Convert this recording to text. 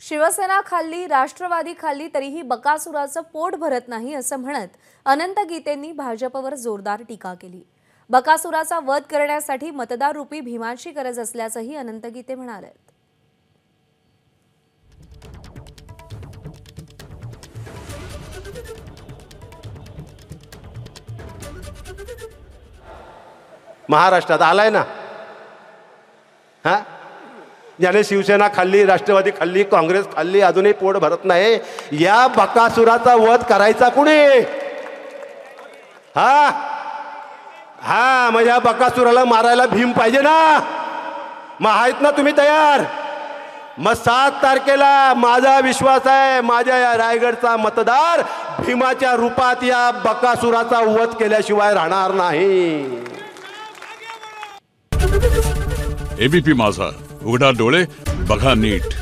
शिवसेना खाल्ली, राष्ट्रवादी खाल्ली तरीही बकासुराचं पोट भरत नाही असं म्हणत अनंत गीतेंनी भाजपवर जोरदार टीका केली। बकासुराचा वध करण्यासाठी मतदार रूपी भीमाची गरज असल्याचंही अनंत गीते म्हणाले। महाराष्ट्रात आलाय ना, हा ज्याने शिवसेना खाल्ली, राष्ट्रवादी खाल्ली, काँग्रेस खाल्ली, अजूनही पोट भरत नाही। या बकासुराचा वध करायचा कुणी? हा हा मग या बकासुराला मारायला भीम पाहिजे ना। मग आहेत ना तुम्ही तयार? मग 7 तारखेला माझा विश्वास आहे, माझ्या या रायगडचा मतदार भीमाच्या रूपात या बकासुराचा वध केल्याशिवाय राहणार नाही। एबीपी माझा, उघडा डोळे बघा नीट।